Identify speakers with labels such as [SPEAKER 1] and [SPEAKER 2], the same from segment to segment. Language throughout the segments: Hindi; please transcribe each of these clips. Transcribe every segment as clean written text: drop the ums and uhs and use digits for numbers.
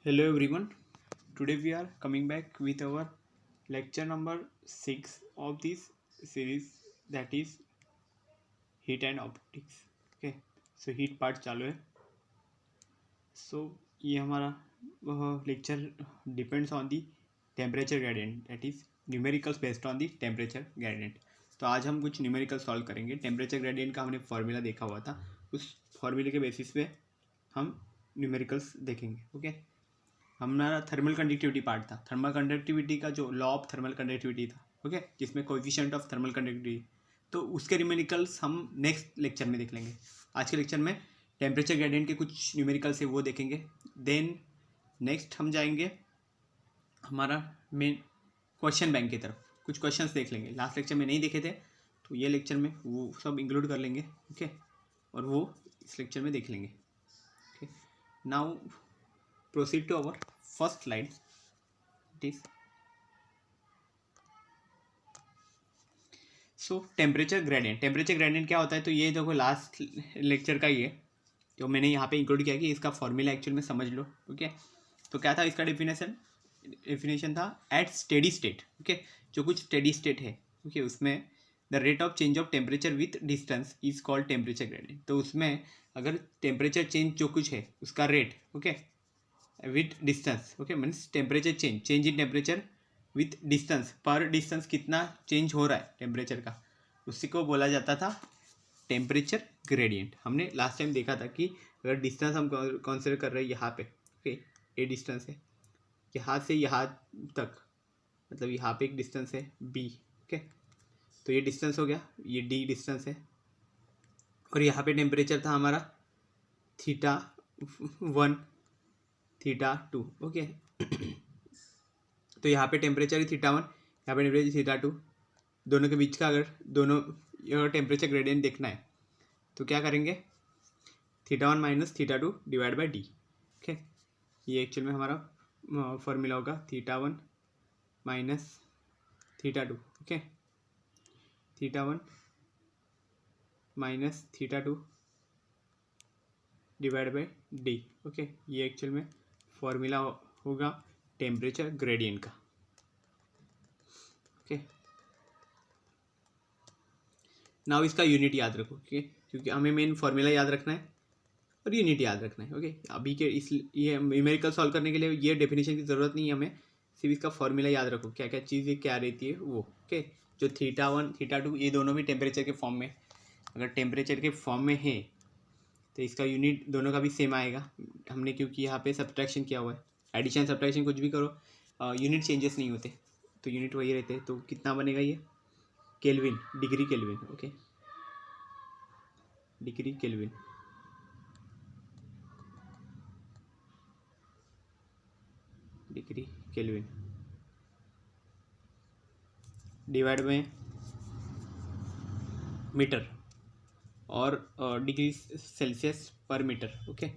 [SPEAKER 1] Hello everyone. Today we are coming back with our lecture number 6 of this series, that is heat and optics. Okay, so heat part चालू है. So ये हमारा lecture depends on the temperature gradient, that is numericals based on the temperature gradient. तो आज हम कुछ न्यूमेरिकल सॉल्व करेंगे. टेम्परेचर ग्रेडियंट का हमने फॉर्मूला देखा हुआ था, उस फॉर्मूले के बेसिस पे हम न्यूमेरिकल्स देखेंगे. ओके, हमारा थर्मल कंडक्टिविटी पार्ट था. थर्मल कंडक्टिविटी का जो लॉ ऑफ थर्मल कंडक्टिविटी था, ओके, जिसमें कोएफिशिएंट ऑफ थर्मल कंडक्टिविटी, तो उसके न्यूमेरिकल्स हम नेक्स्ट लेक्चर में देख लेंगे. आज के लेक्चर में टेम्परेचर ग्रेडियंट के कुछ न्यूमेरिकल्स है वो देखेंगे. देन नेक्स्ट हम जाएंगे हमारा मेन क्वेश्चन बैंक की तरफ. कुछ क्वेश्चंस देख लेंगे, लास्ट लेक्चर में नहीं देखे थे तो ये लेक्चर में वो सब इंक्लूड कर लेंगे. ओके, और वो इस लेक्चर में देख लेंगे. Okay, now proceed to our first slide. It is so temperature gradient क्या होता है. तो ये देखो लास्ट लेक्चर का ही है जो मैंने यहाँ पे इंक्लूड किया कि इसका फॉर्मूला एक्चुअल में समझ लो. ओके, तो क्या था इसका डेफिनेशन था एट स्टेडी स्टेट. ओके, जो कुछ स्टेडी स्टेट है, ओके, उसमें the rate of change of temperature with distance is called temperature gradient. तो उसमें अगर टेम्परेचर चेंज जो कुछ है उसका rate, okay, with distance, okay, means temperature change in temperature with distance, पर डिस्टेंस कितना चेंज हो रहा है टेम्परेचर का, उसी को बोला जाता था टेम्परेचर ग्रेडियंट. हमने लास्ट टाइम देखा था कि अगर डिस्टेंस हम कंसिडर कर रहे हैं यहाँ पे, ओके, ए डिस्टेंस है यहाँ से यहाँ तक, मतलब यहाँ पे एक डिस्टेंस है बी. ओके, तो ये डिस्टेंस हो गया, ये डी डिस्टेंस है, और यहाँ पे टेम्परेचर था हमारा θ1 θ2. ओके, तो यहाँ पे टेम्परेचर है θ1, यहाँ पे टेम्परेचर θ2. दोनों के बीच का अगर दोनों टेम्परेचर ग्रेडियंट देखना है तो क्या करेंगे, θ1 minus θ2 divide by D. Okay, ये एक्चुअल में हमारा फॉर्मूला होगा θ1 minus θ2. Okay, θ1 minus θ2 divide by D. Okay, ये एक्चुअल में फॉर्मूला होगा टेम्परेचर ग्रेडियंट का. ओके, नाउ इसका यूनिट याद रखो. ओके, क्योंकि हमें मेन फॉर्मूला याद रखना है और यूनिट याद रखना है. ओके, अभी के ये न्यूमेरिकल सॉल्व करने के लिए ये डेफिनेशन की ज़रूरत नहीं है हमें, सिर्फ इसका फॉर्मूला याद रखो क्या क्या चीज़ें क्या रहती है वो. ओके, जो θ1 θ2 ये दोनों भी टेम्परेचर के फॉर्म में, अगर टेम्परेचर के फॉर्म में है तो इसका यूनिट दोनों का भी सेम आएगा. हमने क्योंकि यहाँ पे सब्ट्रैक्शन किया हुआ है, एडिशन सब्ट्रैक्शन कुछ भी करो, यूनिट चेंजेस नहीं होते, तो यूनिट वही रहते हैं. तो कितना बनेगा ये, kelvin, degree kelvin. Okay, degree kelvin, degree kelvin divide में मीटर और डिग्री सेल्सियस पर मीटर. ओके,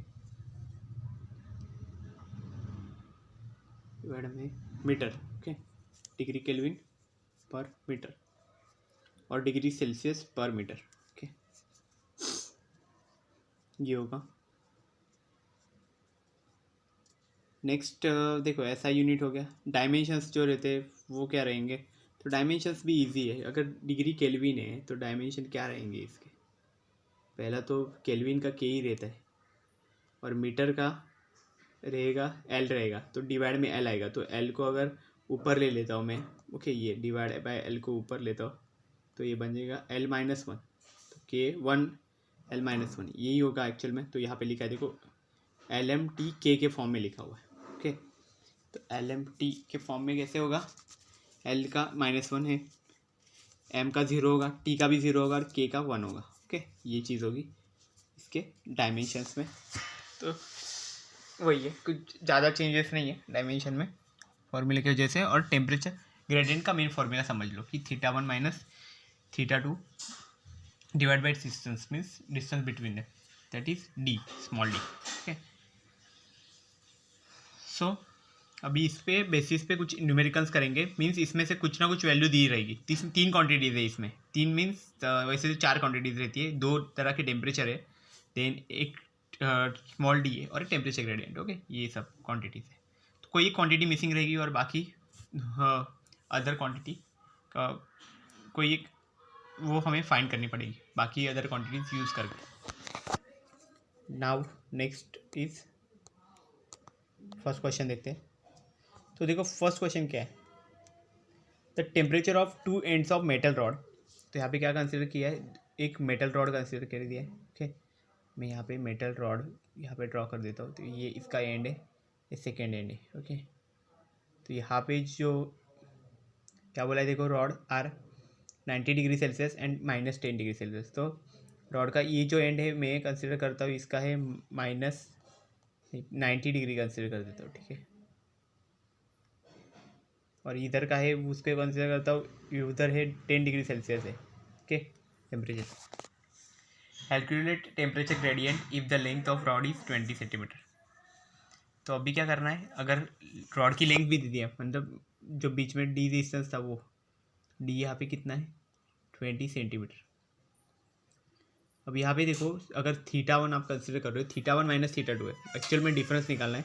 [SPEAKER 1] डिवाइड में मीटर. ओके, डिग्री केल्विन पर मीटर और डिग्री सेल्सियस पर मीटर. ओके, ये होगा. नेक्स्ट देखो ऐसा यूनिट हो गया. डायमेंशंस जो रहते हैं वो क्या रहेंगे, तो डायमेंशंस भी इजी है. अगर डिग्री केल्विन है तो डायमेंशन क्या रहेंगे इसके, पहला तो केल्विन का के ही रहता है और मीटर का रहेगा एल रहेगा, तो डिवाइड में एल आएगा. तो एल को अगर ऊपर ले लेता हूँ मैं, ओके, ये डिवाइड बाय एल को ऊपर लेता हूँ तो ये बन जाएगा एल माइनस वन, तो के वन एल माइनस वन यही होगा एक्चुअल में. तो यहाँ पे लिखा है देखो एल एम टी के फॉर्म में लिखा हुआ है. ओके, तो एल एम टी के फॉर्म में कैसे होगा, एल का माइनस वन है, एम का ज़ीरो होगा, टी का भी ज़ीरो होगा और के का वन होगा. ओके, ये चीज़ होगी इसके डायमेंशंस में. तो वही है, कुछ ज़्यादा चेंजेस नहीं है डायमेंशन में फॉर्मूले की वजह से. और टेम्परेचर ग्रेडियंट का मेन फॉर्मूला समझ लो कि θ1 minus θ2 divide by distance, means distance between them, that is D, small D. Okay, so अभी इस पे बेसिस पे कुछ न्यूमेरिकल्स करेंगे. मीन्स इसमें से कुछ ना कुछ वैल्यू दी रहेगी. तीन क्वांटिटीज़ है इसमें, तीन मीन्स वैसे तो चार क्वांटिटीज़ रहती है. दो तरह के टेम्परेचर है, देन एक स्मॉल डी है और एक टेम्परेचर ग्रेडियंट। ओके, ये सब क्वांटिटीज है। तो कोई एक क्वांटिटी मिसिंग रहेगी और बाकी अदर क्वांटिटी का कोई एक वो हमें फाइंड करनी पड़ेगी बाकी अदर क्वांटिटीज यूज़ करके। Now next is first question देखते हैं। तो देखो फर्स्ट क्वेश्चन क्या है, the temperature of two ends of metal rod. तो यहाँ पे क्या कंसिडर किया है, एक मेटल रॉड कंसिडर कर दिया है। ओके, मैं यहाँ पे मेटल रॉड यहाँ पे ड्रॉ कर देता हूँ। तो ये इसका एंड है, ये सेकेंड एंड है। ओके, तो यहाँ पे जो क्या बोला है देखो, rod are 90 degree Celsius and -10 degree Celsius. तो रॉड का ये जो एंड है मैं कंसिडर करता हूँ इसका है -90 डिग्री कंसिडर कर देता हूँ। ठीक है, और इधर का है उसको कंसिडर करता हूँ, उधर है 10 डिग्री सेल्सियस है। Okay, temperature. Calculate temperature gradient if the length of rod is 20 centimetre. तो अभी क्या करना है, अगर रॉड की लेंथ भी दे दी है, मतलब जो बीच में डी डिस्टेंस था वो डी यहाँ पे कितना है 20 सेंटीमीटर। अब यहाँ पे देखो, अगर थीटा 1 आप कंसिडर कर रहे हो, थीटा 1 - थीटा 2 है, एक्चुअल में डिफरेंस निकालना है।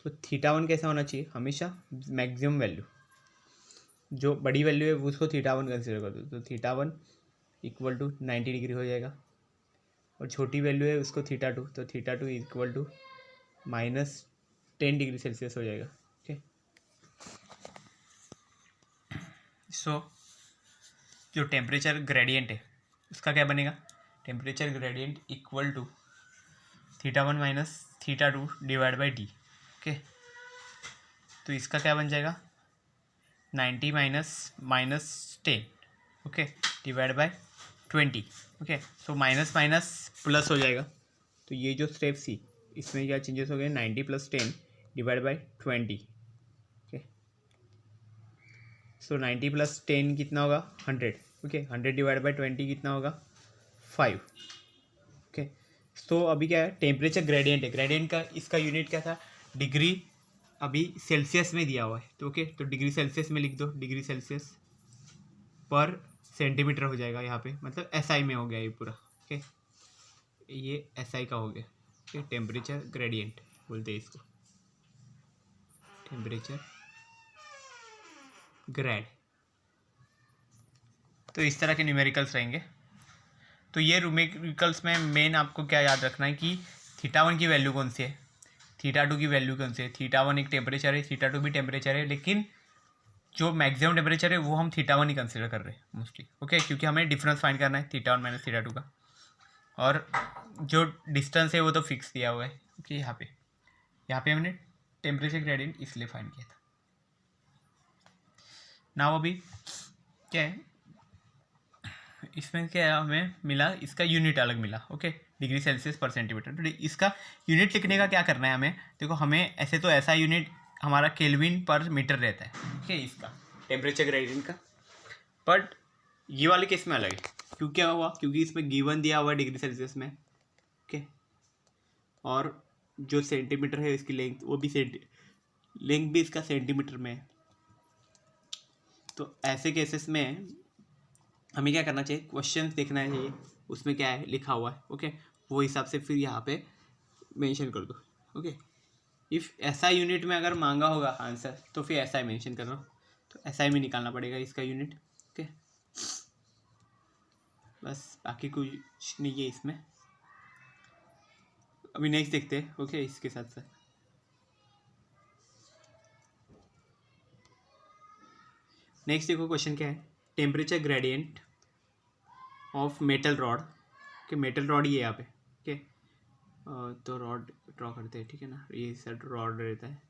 [SPEAKER 1] तो थीटा 1 कैसा होना चाहिए, हमेशा मैक्सिमम वैल्यू, जो बड़ी वैल्यू है उसको थीटा 1 कंसिडर कर दो। तो थीटा 1 = 90 डिग्री हो जाएगा, और छोटी वैल्यू है उसको थीटा 2, तो थीटा 2 = -10 डिग्री सेल्सियस हो जाएगा। ओके, सो जो टेम्परेचर ग्रेडियंट है उसका क्या बनेगा, temperature gradient equal to theta 1 - theta 2 divide by D. Okay, तो इसका क्या बन जाएगा 90 -10 okay divide by 20। Okay, so minus minus plus हो जाएगा। तो ये जो स्टेप सी, इसमें क्या चेंजेस हो गए, 90 + 10 डिवाइड बाई 20। ओके, सो 90 + 10 कितना होगा 100। ओके, 100 डिवाइड बाई 20 कितना होगा 5। ओके, तो अभी क्या है, टेम्परेचर ग्रेडियंट है, ग्रेडियंट का इसका यूनिट क्या था, डिग्री, अभी सेल्सियस में दिया हुआ है। तो ओके, तो डिग्री सेल्सियस में लिख दो, डिग्री सेल्सियस पर सेंटीमीटर हो जाएगा यहाँ पे, मतलब एसआई में हो गया ये पूरा। ओके, ये एसआई का हो गया। ओके, टेम्परेचर ग्रेडियंट बोलते हैं इसको, टेम्परेचर ग्रेड। तो इस तरह के न्यूमेरिकल्स रहेंगे। तो ये न्यूमेरिकल्स में मेन आपको क्या याद रखना है कि थीटा 1 की वैल्यू कौन सी है, थीटा 2 की वैल्यू कौन सी है। थीटा 1 एक टेम्परेचर है, थीटा 2 भी टेम्परेचर है, लेकिन जो मैक्सिमम टेम्परेचर है वो हम थीटा 1 ही कंसिडर कर रहे हैं मोस्टली। ओके, क्योंकि हमें डिफरेंस फाइंड करना है थीटा 1 - थीटा 2 का, और जो डिस्टेंस है वो तो फिक्स दिया हुआ है। ओके, यहाँ पे हमने टेम्परेचर ग्रेडियंट इसलिए फाइंड किया था। नाउ अभी क्या है, इसमें क्या है, हमें मिला इसका यूनिट अलग मिला। Okay, degree Celsius per centimetre. तो इसका यूनिट लिखने का क्या करना है हमें, देखो हमें ऐसे तो ऐसा यूनिट हमारा केल्विन पर मीटर रहता है। ओके, इसका टेम्परेचर ग्रेडियंट का, बट ये वाले केस में अलग है। क्यों, क्या हुआ, क्योंकि इसमें गिवन दिया हुआ है डिग्री सेल्सियस में। ओके, और जो सेंटीमीटर है इसकी लेंथ, वो भी लेंथ भी इसका सेंटीमीटर में है। तो ऐसे केसेस में हमें क्या करना चाहिए, क्वेश्चन देखना चाहिए उसमें क्या है लिखा हुआ है। ओके, वो हिसाब से फिर यहाँ पे मेंशन कर दो। ओके, इफ़ एसआई यूनिट में अगर मांगा होगा आंसर तो फिर एसआई मेंशन कर रहा हूँ, तो एसआई में निकालना पड़ेगा इसका यूनिट। ओके, बस बाकी कुछ नहीं है इसमें। अभी नेक्स्ट देखते हैं। ओके, इसके साथ साथ नेक्स्ट देखो क्वेश्चन क्या है, temperature gradient of metal rod. कि मेटल रॉड ही है यहाँ पे। ओके, तो रॉड ड्रॉ करते हैं, ठीक है ना, ये सब रॉड रहता है।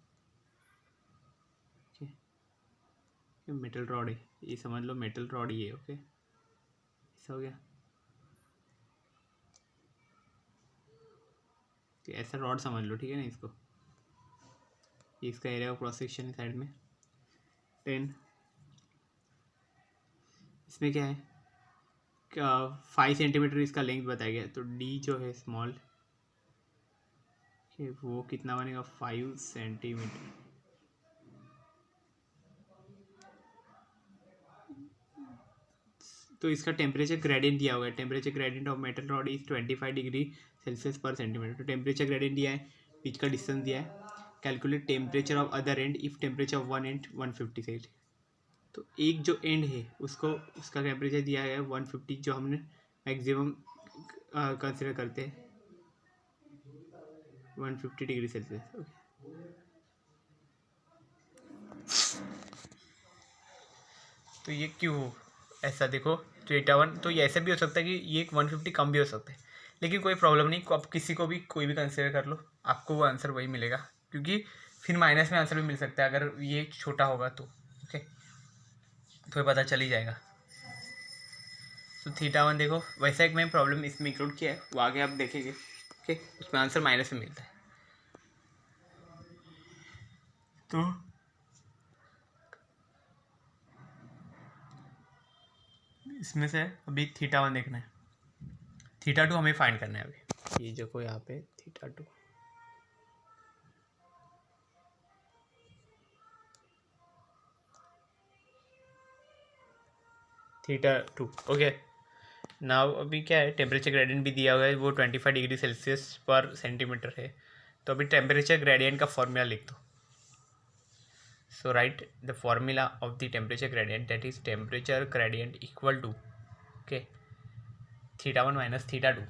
[SPEAKER 1] ओके, ये मेटल रॉड है, ये समझ लो मेटल रॉड ही है। ओके, ऐसा हो गया, तो ऐसा रॉड समझ लो, ठीक है ना इसको। ये इसका एरिया ऑफ क्रॉस सेक्शन है साइड में 10। इसमें क्या है, 5 सेंटीमीटर इसका लेंथ बताया गया है। तो डी जो है स्मॉल, वो कितना बनेगा 5 सेंटीमीटर। तो इसका टेम्परेचर ग्रेडियंट दिया हुआ है, temperature gradient of metal rod is 25 degree Celsius per centimetre. तो टेम्परेचर ग्रेडियंट दिया है, बीच का डिस्टेंस दिया है, calculate temperature of other end if temperature of one and 150 Celsius. तो एक जो एंड है उसको उसका टेम्परेचर दिया गया है 150, जो हमने मैक्सिमम कंसिडर करते हैं 150 डिग्री सेल्सियस। ओके, तो ये क्यों हो ऐसा, देखो थीटा 1, तो ये ऐसा भी हो सकता है कि ये 150 कम भी हो सकता है, लेकिन कोई प्रॉब्लम नहीं, आप किसी को भी कोई भी कंसिडर कर लो, आपको वो आंसर वही मिलेगा, क्योंकि फिर माइनस में आंसर भी मिल सकता है अगर ये छोटा होगा तो। ओके, तो पता चल ही जाएगा। तो थीटा 1 देखो, वैसा एक मैं प्रॉब्लम इसमें इंक्लूड किया है, वो आगे आप देखेंगे। ओके, उसमें आंसर माइनस में मिलता है। तो इसमें से अभी थीटा 1 देखना है, थीटा 2 हमें फाइंड करना है अभी। ये देखो यहाँ पे थीटा 2, थीटा 2। ओके, नाउ अभी क्या है, टेम्परेचर ग्रेडियंट भी दिया हुआ है, वो 25 डिग्री सेल्सियस पर सेंटीमीटर है। तो अभी टेम्परेचर ग्रेडियंट का फॉर्मूला लिख दो। So write the formula of the temperature gradient, that is temperature gradient equal to, okay, theta 1 minus theta 2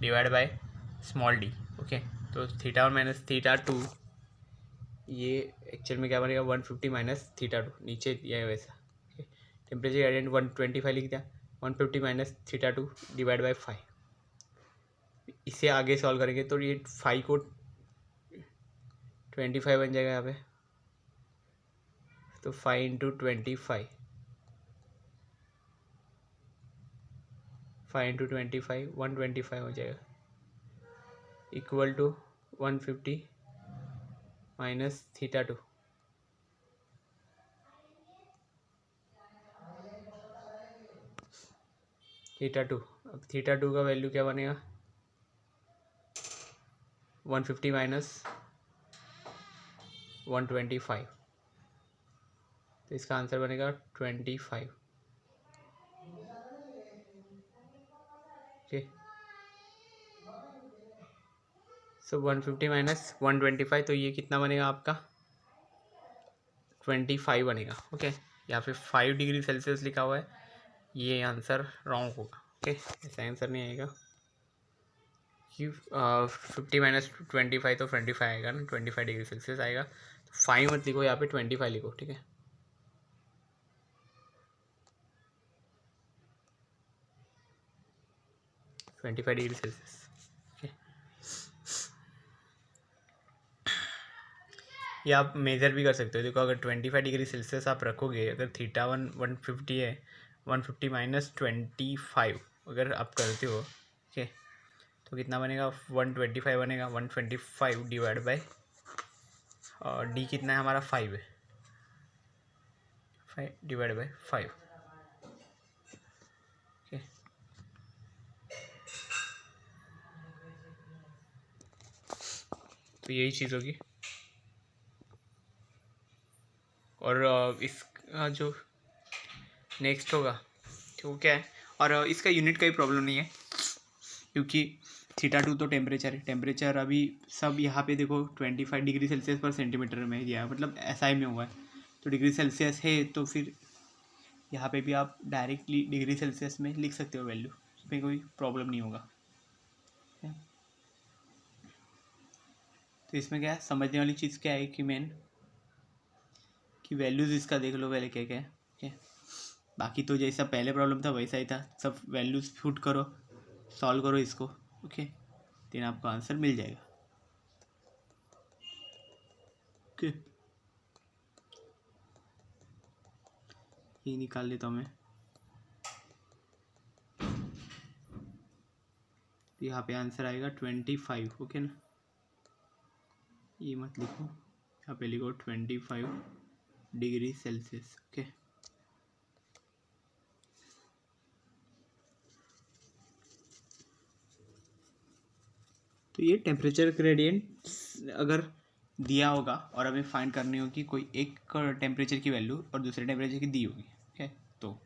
[SPEAKER 1] divide by small D. Okay, तो थीटा 1 माइनस थीटा 2, ये एक्चुअल में क्या बनेगा 150 माइनस थीटा 2, नीचे दिया है वैसा। ओके, टेम्परेचर ग्रेडियंट 125 लिख दिया, 150 माइनस थीटा 2 डिवाइड बाय 5। इसे आगे सॉल्व करेंगे तो ये 5 को 25 बन जाएगा यहाँ पे, तो 5 इंटू 25, 5 इंटू 25 125 हो जाएगा, equal to 150 minus theta 2, theta 2। अब थीटा 2 का वैल्यू क्या बनेगा, 150 माइनस 125, तो इसका आंसर बनेगा 25। ओके, सो 150 माइनस 125, तो ये कितना बनेगा आपका 25 बनेगा। ओके, यहाँ पे 5 डिग्री सेल्सियस लिखा हुआ है, ये आंसर रॉन्ग होगा। ओके, ऐसा आंसर नहीं आएगा कि 50 माइनस 25 तो 25 आएगा ना, 25 डिग्री सेल्सियस आएगा। तो 5 मत लिखो, यहाँ पे 25 लिखो, ठीक है। Twenty 25 degree Celsius. या आप मेज़र भी कर सकते हो, देखो अगर 25 डिग्री सेल्सियस आप रखोगे, अगर थीटा 1 150 है, 150 माइनस 25 अगर आप करते हो, ठीक है, तो कितना बनेगा 125 बनेगा, 125 डिवाइड बाय डी कितना है हमारा 5 है, 5 डिवाइड बाय 5। ओके, तो यही चीज़ होगी। और इसका जो नेक्स्ट होगा तो क्या है, और इसका यूनिट का ही प्रॉब्लम नहीं है, क्योंकि थीटा 2 तो टेम्परेचर है, टेम्परेचर अभी सब यहाँ पे देखो 25 डिग्री सेल्सियस पर सेंटीमीटर में दिया है, मतलब एसआई में हुआ है, तो डिग्री सेल्सियस है, तो फिर यहाँ पे भी आप डायरेक्टली डिग्री सेल्सियस में लिख सकते हो वैल्यू, उसमें कोई प्रॉब्लम नहीं होगा। तो इसमें क्या है, समझने वाली चीज़ क्या है कि मेन कि वैल्यूज़ इसका देख लो पहले क्या क्या है। ओके, बाकी तो जैसा पहले प्रॉब्लम था वैसा ही था, सब वैल्यूज़ पुट करो, सॉल्व करो इसको। ओके, देन आपको आंसर मिल जाएगा। ओके, ये निकाल लेता हूँ मैं, तो यहाँ पे आंसर आएगा 25। ओके ना, ये मत लिखो, यहाँ पे लिखो 25 डिग्री सेल्सियस। ओके, तो ये टेम्परेचर ग्रेडियंट अगर दिया होगा और हमें फाइंड करनी होगी कोई एक टेम्परेचर की वैल्यू और दूसरे टेम्परेचर की दी होगी, ठीक है, तो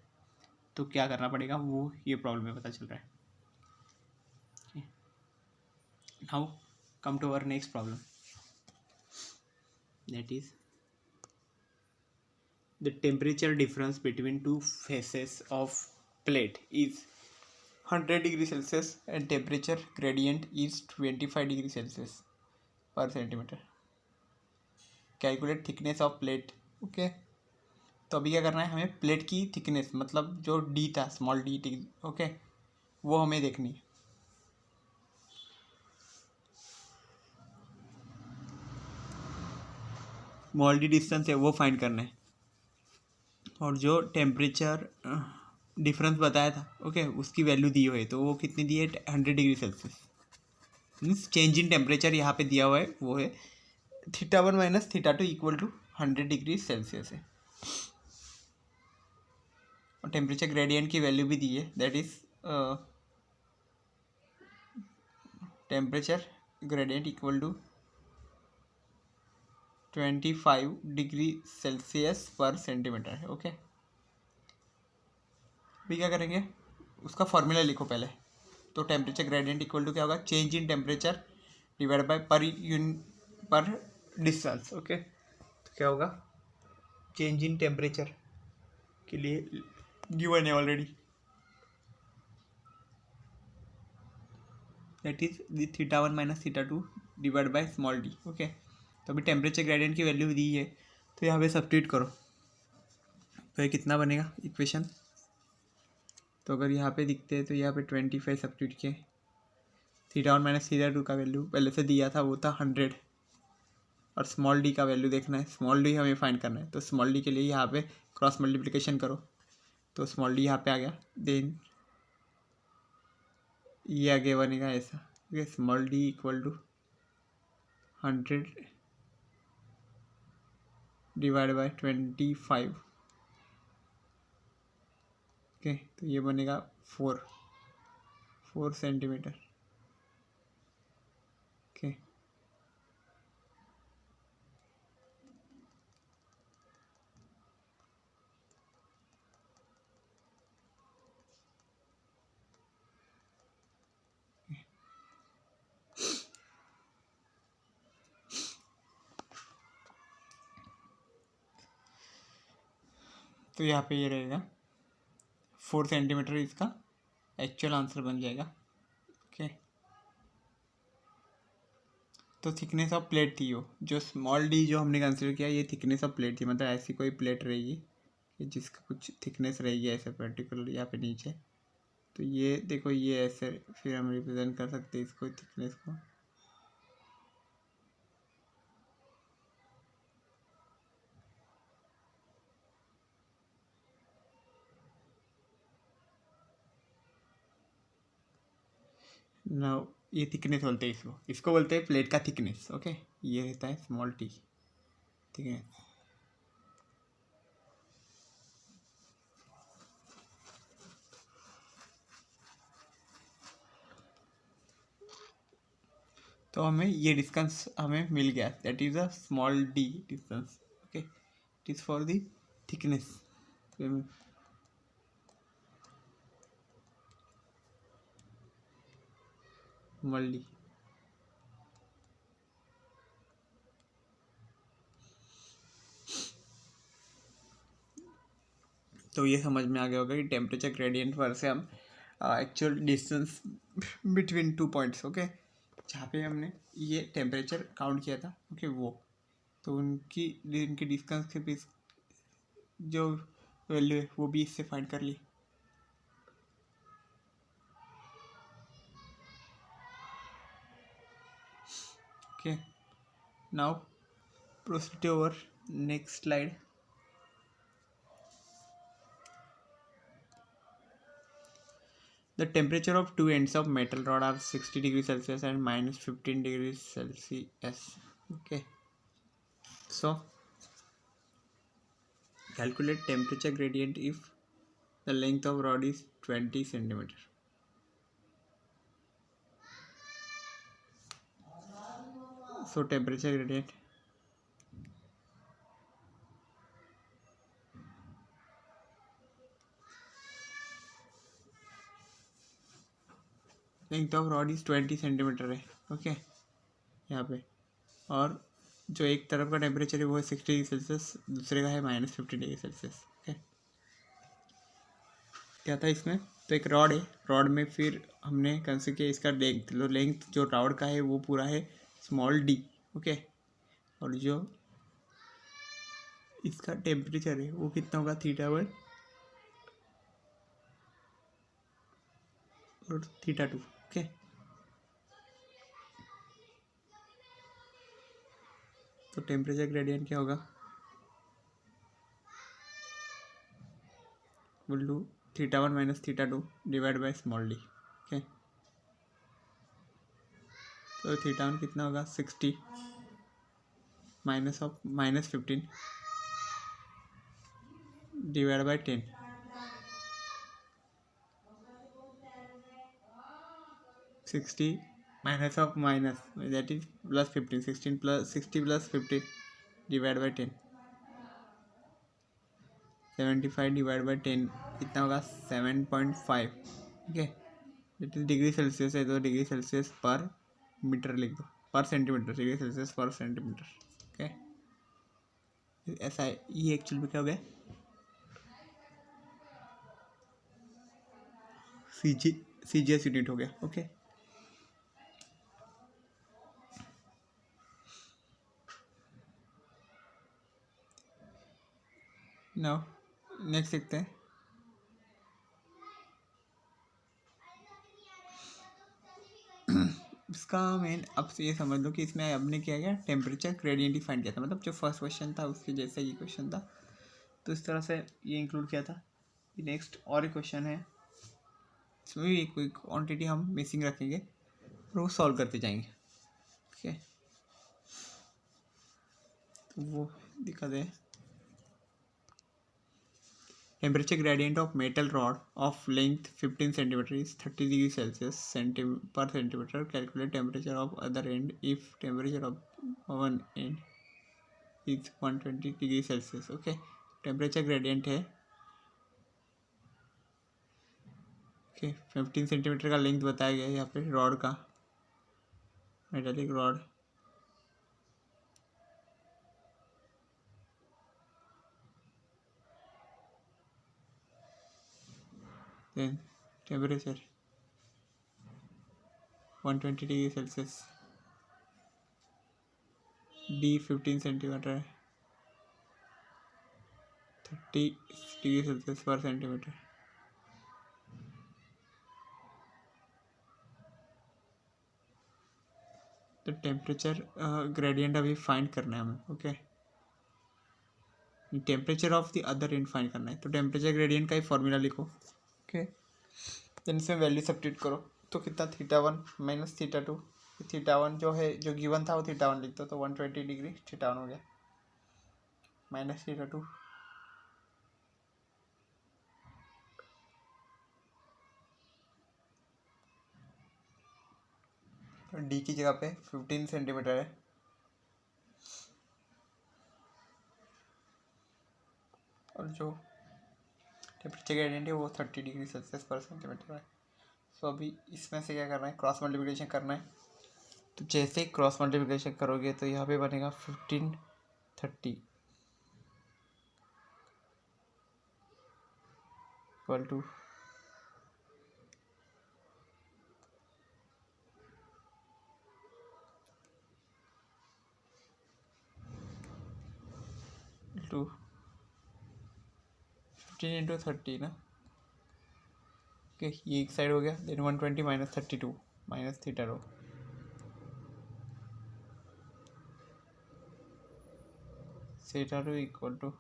[SPEAKER 1] तो क्या करना पड़ेगा वो ये प्रॉब्लम में पता चल रहा है। Now come to our next problem, that is the temperature difference between two faces of plate is 100 degree Celsius and temperature gradient is 25 degree Celsius per centimeter. Calculate thickness of plate. Okay तो अभी क्या करना है, हमें प्लेट की थिकनेस मतलब जो डी था, स्मॉल डी, ओके, वो हमें देखनी है। स्मॉल डी डिस्टेंस है वो फाइंड करना है, और जो टेम्परेचर डिफरेंस बताया था, ओके, उसकी वैल्यू दी हुई है, तो वो कितनी दी है, 100 degree Celsius. Means change in temperature यहाँ पे दिया हुआ है वो है θ1 minus θ2 equal to 100 degree Celsius है, और टेम्परेचर ग्रेडियंट की वैल्यू भी दी है, that is temperature gradient equal to 25 degree Celsius per centimetre है। ओके, अभी क्या करेंगे, उसका फॉर्मूला लिखो पहले। तो टेम्परेचर ग्रेडियंट इक्वल टू क्या होगा, change in temperature divide by पर डिस्टेंस। ओके, तो क्या होगा, चेंज इन टेम्परेचर के लिए गिवन है already, that is θ1 minus θ2 divide by small D. Okay, तो अभी टेम्परेचर ग्रेडियंट की वैल्यू दी है, तो यहाँ पे सब्स्टिट्यूट करो, तो ये कितना बनेगा इक्वेशन। तो अगर यहाँ पे दिखते हैं तो यहाँ पे 25 सब्स्टिट्यूट किए, θ1 माइनस θ2 का वैल्यू पहले से दिया था, वो था 100, और स्मॉल डी का वैल्यू देखना है, स्मॉल डी हमें फाइंड करना है। तो स्मॉल डी के लिए यहाँ पे क्रॉस मल्टीप्लिकेशन करो, तो स्मॉल डी यहाँ पे आ गया, देन ये आगे बनेगा ऐसा, ठीक है, small D equal to 100 divide by 25। Okay, तो ये बनेगा 4 सेंटीमीटर। ओके, तो यहाँ पे ये रहेगा 4 सेंटीमीटर, इसका एक्चुअल आंसर बन जाएगा। ओके, तो थिकनेस ऑफ प्लेट थी वो, जो स्मॉल डी जो हमने कंसिडर किया, ये थिकनेस ऑफ प्लेट थी, मतलब ऐसी कोई प्लेट रहेगी कि जिसका कुछ थिकनेस रहेगी ऐसे पर्टिकुलर यहाँ पे नीचे। तो ये देखो, ये ऐसे फिर हम रिप्रेजेंट कर सकते हैं इसको, थिकनेस को। ना ये थिकनेस बोलते हैं इसको बोलते हैं प्लेट का थिकनेस। ओके, ये रहता है स्मॉल टी थिकनेस। तो हमें ये डिस्टेंस हमें मिल गया, that is a small D distance. Okay, it is for the thickness. Small D, तो ये समझ में आ गया होगा कि टेम्परेचर ग्रेडियंट पर से हम actual distance between 2 points, okay, जहाँ पे हमने ये टेम्परेचर काउंट किया था, ओके, वो तो उनकी डिस्टेंस के बीच जो वैल्यू है वो भी इससे फाइंड कर ली। Okay, now proceed over next slide. The temperature of two ends of metal rod are 60 degrees Celsius and minus 15 degrees Celsius. Okay, so calculate temperature gradient if the length of rod is 20 centimeter. So temperature gradient, length of rod is 20 centimetre है, ओके यहाँ पे। और जो एक तरफ का टेम्परेचर है वो है 60 डिग्री सेल्सियस, दूसरे का है -50 डिग्री सेल्सियस, ओके। क्या था इसमें, तो एक रॉड है, रॉड में फिर हमने कंसिडर किया इसका लेंथ जो रॉड का है वो पूरा है स्मॉल डी, ओके। और जो इसका टेम्परेचर है वो कितना होगा, θ1 और θ2, ओके। तो टेम्परेचर ग्रेडियंट क्या होगा, will do θ1 - θ2 divide by small D, okay. तो θ1 कितना होगा, 60 -15 divide by 10, 60 minus of minus, that is plus 15, 16 plus 60 plus 15 divided by 10, 75 divided by 10 कितना होगा, 7.5, ठीक है। that is डिग्री सेल्सियस है तो डिग्री सेल्सियस पर मीटर लिख दो, पर centimetre, degree Celsius per centimetre, okay. ऐसा ये एक्चुअल में क्या हो गया, सीजीएस यूनिट हो गया, ओके। नाउ नेक्स्ट देखते हैं, इसका मेन अब ये समझ लो कि इसमें हमने क्या किया, टेम्परेचर ग्रेडियंट डिफाइन किया था, मतलब जो फर्स्ट क्वेश्चन था उसके जैसा ये क्वेश्चन था, तो इस तरह से ये इंक्लूड किया था। नेक्स्ट और एक क्वेश्चन है, इसमें भी कोई क्वांटिटी हम मिसिंग रखेंगे और वो सॉल्व करते जाएंगे, ठीक है। तो वो दिखा दे, temperature gradient of metal rod of length 15 centimetre is 30 degree Celsius per centimetre, calculate temperature of other end if temperature of one end is 120 degree Celsius, okay. Temperature gradient है, ओके। 15 सेंटीमीटर का लेंथ बताया गया है यहाँ पे रॉड का, metallic rod, then temperature 120 degree Celsius, D 15 centimetre है, 30 डिग्री सेल्सियस पर सेंटीमीटर। तो टेम्परेचर ग्रेडियंट अभी फाइंड करना है हमें, okay. Temperature of the other and find करना है, तो टेम्परेचर ग्रेडियंट का ही फॉर्मूला लिखो, ओके। देन इसमें वैल्यू सब्स्टिट्यूट करो, तो कितना, θ1 - θ2, θ1 जो है जो गिवन था वो θ1 लिख दो, तो 120 डिग्री θ1 हो गया, माइनस θ2 तो डी की जगह पे 15 सेंटीमीटर है, और जो टेम्परेचर ग्रेडियंट है वो 30 डिग्री सेल्सियस पर सेंटीमीटर है। सो अभी इसमें से क्या करना है, क्रॉस मल्टीप्लिकेशन करना है। तो जैसे ही क्रॉस मल्टीप्लिकेशन करोगे तो यहाँ पे बनेगा 15 30 इक्वल टू 15 इंटू 30 ना, ओके। ये एक साइड हो गया, then 120 - 32 minus θ2, θ2 equal to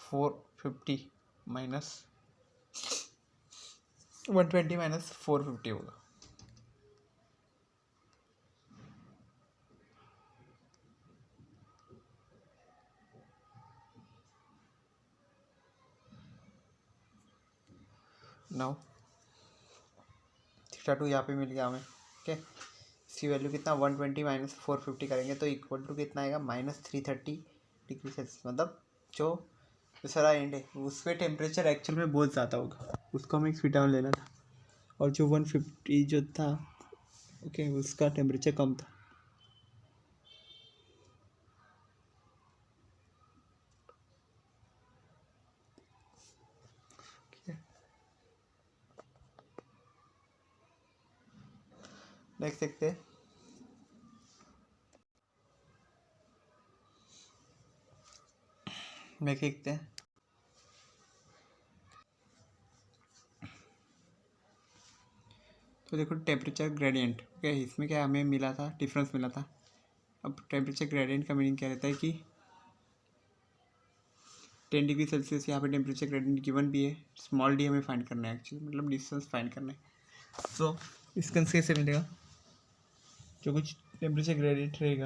[SPEAKER 1] 450 minus 120 minus 450 होगा। नाउ θ2 यहाँ पे मिल गया हमें, ओके। इसकी वैल्यू कितना, 120 माइनस 450 करेंगे तो इक्वल टू कितना आएगा, -330 डिग्री सेल्सियस, मतलब जो दूसरा एंड है उस पर टेम्परेचर एक्चुअल में बहुत ज़्यादा होगा, उसको हमें हीट लेना था, और जो 150 जो था ओके उसका टेम्परेचर कम था। नेक्स्ट देखते हैं। देखते हैं तो देखो टेम्परेचर ग्रेडियंट ओके, इसमें क्या हमें मिला था, डिफरेंस मिला था। अब टेम्परेचर ग्रेडियंट का मीनिंग क्या रहता है कि 10 डिग्री सेल्सियस यहाँ पे टेम्परेचर ग्रेडियंट गिवन भी है, स्मॉल डी हमें फाइंड करना है एक्चुअली, मतलब डिस्टेंस फाइंड करना है। सो इसका कैसे मिलेगा, जो कुछ टेम्परेचर ग्रेडियंट रहेगा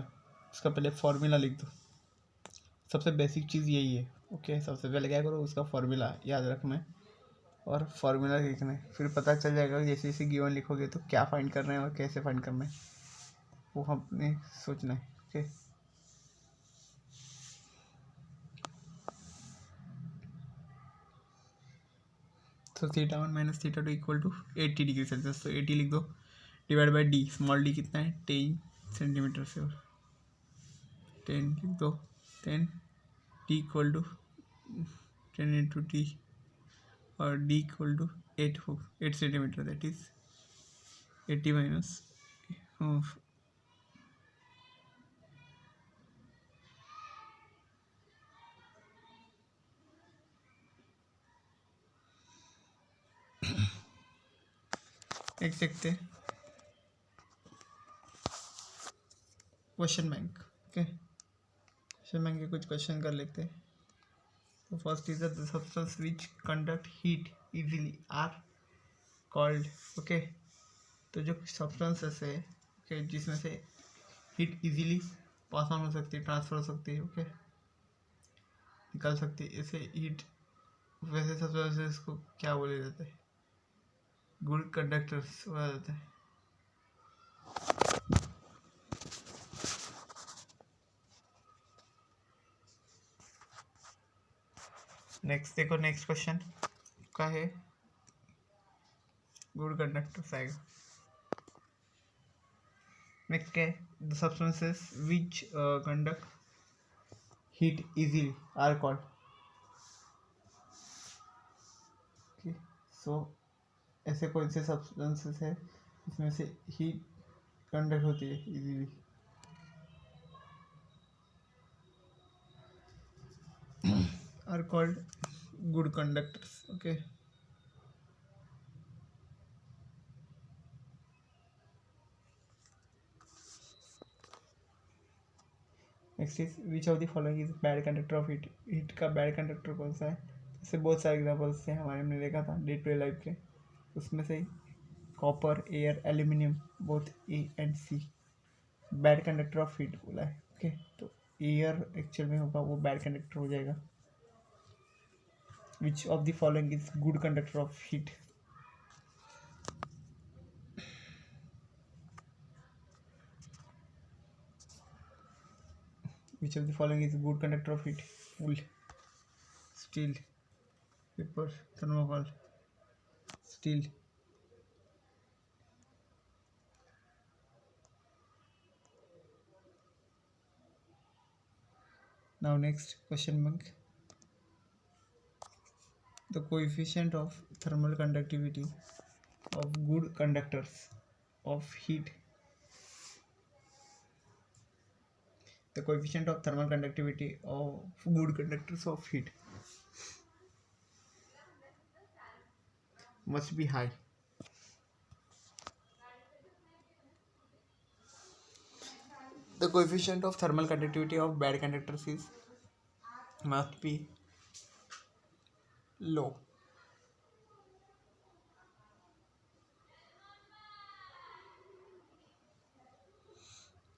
[SPEAKER 1] उसका पहले फॉर्मूला लिख दो। सबसे बेसिक चीज़ यही है ओके। सबसे पहले क्या करो, उसका फॉर्मूला याद रखना है और फॉर्मूला लिखना है, फिर पता चल जाएगा जैसे जैसे गिवन लिखोगे तो क्या फाइंड करना है और कैसे फाइंड करना है, वो हमने सोचना है ओके। तो theta 1 minus theta 2 equal to 80 degree Celsius. तो 80 लिख दो, divide by D, small D कितना है 10 सेंटीमीटर से, और 10 लिख दो, 10 D equal to 10 into D, और D equal to 8 centimetre, that is 80 minus देख सकते हैं question bank okay. Question bank के कुछ क्वेश्चन कर लेते हैं। तो first is the substance which conduct heat easily are called okay. तो जो सब्सटेंसेस है ओके जिसमें से हीट इजीली पास ऑन हो सकती है, ट्रांसफर हो सकती है ओके, निकल सकती है, ऐसे हीट, वैसे सब्सटेंसेस को क्या बोले जाते हैं, गुड कंडक्टर्स बोला जाता है। नेक्स्ट देखो, नेक्स्ट क्वेश्चन का है गुड कंडक्टर्स आएगा। नेक्स्ट क्या है, the substances which conduct heat easily are called okay. So ऐसे कौन से सब्सटेंसेस है इसमें से हीट कंडक्ट होती है easily, are called good conductors okay. Next is which of the following is bad conductor of heat. Heat का बैड कंडक्टर कौन सा है, इससे बहुत सारे एग्जाम्पल्स थे हमारे, हमने देखा था डे टू डे लाइफ के, उसमें से copper, air, aluminium, both A and C bad conductor of heat बोला है ओके। तो एयर एक्चुअल में होगा वो बैड कंडक्टर हो जाएगा। विच of the following is good conductor of heat, which of the following is good conductor of heat, wool, steel, paper, thermocol, steel. Now next question mark, the coefficient of thermal conductivity of good conductors of heat, the coefficient of thermal conductivity of good conductors of heat must be high. The coefficient of thermal conductivity of bad conductors is must be low.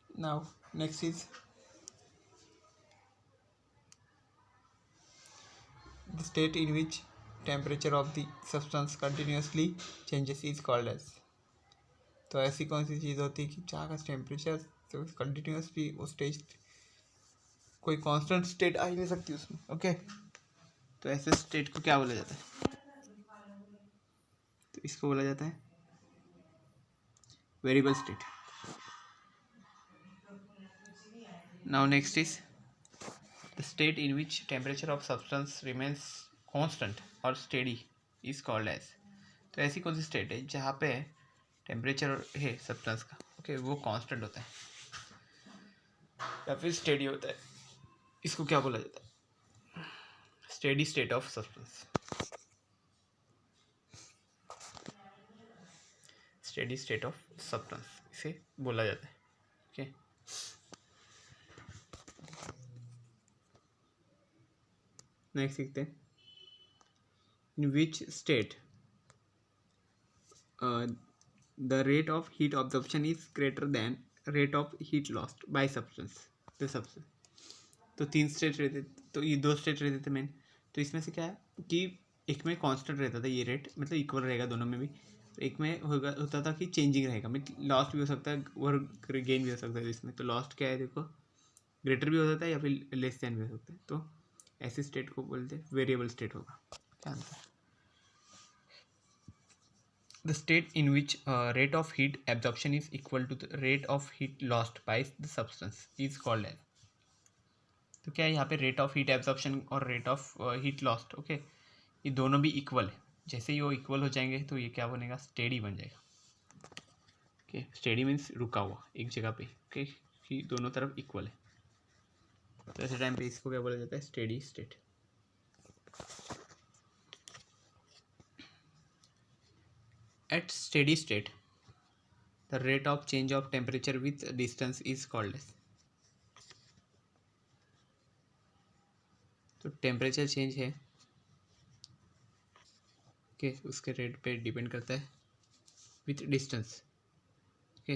[SPEAKER 1] Now next is the state in which temperature of the substance continuously changes is called as। तो ऐसी कौन सी चीज़ होती है कि जहाँ का टेम्परेचर तो कंटिन्यूसली वो स्टेज, कोई कांस्टेंट स्टेट आ ही नहीं सकती उसमें ओके। तो ऐसे स्टेट को क्या बोला जाता है, तो इसको बोला जाता है variable state. Now next is the state in which temperature of substance remains constant or steady is called as. तो ऐसी कौन सी स्टेट है जहाँ पे टेम्परेचर है सब्सटेंस का ओके वो कांस्टेंट होता है या फिर स्टेडी होता है, इसको क्या बोला जाता है? Steady state of substance. Steady state of substance इसे बोला जाता है. ओके नेक्स्ट देखते हैं. In which state the rate of heat absorption is greater than rate of heat lost by substance. the substance. तो 3 स्टेट रहते, तो ये 2 स्टेट रहते थे मेन. तो इसमें से क्या है कि एक में कांस्टेंट रहता था ये रेट, मतलब इक्वल रहेगा दोनों में भी. एक में होता था कि चेंजिंग रहेगा, मतलब लॉस्ट भी हो सकता है और गेन भी हो सकता है. इसमें तो लॉस्ट क्या है देखो, ग्रेटर भी हो सकता है या फिर लेस दैन भी हो सकता है. तो ऐसे स्टेट को बोलते हैं वेरिएबल स्टेट होगा. क्या answer? The state in which rate of heat absorption is equal to the rate of heat lost by the substance is called as. तो क्या है यहाँ पे रेट ऑफ हीट एब्जॉर्प्शन और rate of heat lost okay ये दोनों भी इक्वल है. जैसे ही वो इक्वल हो जाएंगे तो ये क्या बनेगा, स्टेडी बन जाएगा. ओके स्टेडी मीन्स रुका हुआ एक जगह पे. ओके कि दोनों तरफ इक्वल है, तो ऐसे टाइम पे इसको क्या बोला जाता है, steady state. At steady state, the rate of change of temperature with distance is called as. तो टेम्परेचर चेंज है ओके उसके रेट पे डिपेंड करता है विथ डिस्टेंस. ओके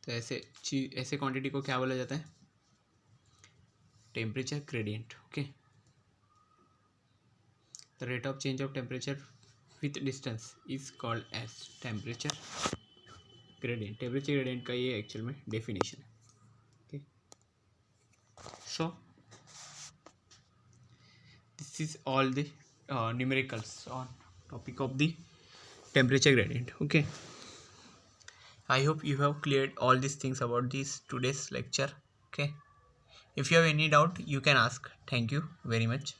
[SPEAKER 1] तो ऐसे क्वांटिटी को क्या बोला जाता है, temperature gradient. Okay the rate of change of temperature with distance is called as temperature gradient. Temperature gradient का ये एक्चुअल में डेफिनेशन है. Okay so this is all the numericals on topic of the temperature gradient. Okay, I hope you have cleared all these things about this today's lecture. Okay, if you have any doubt you can ask. Thank you very much.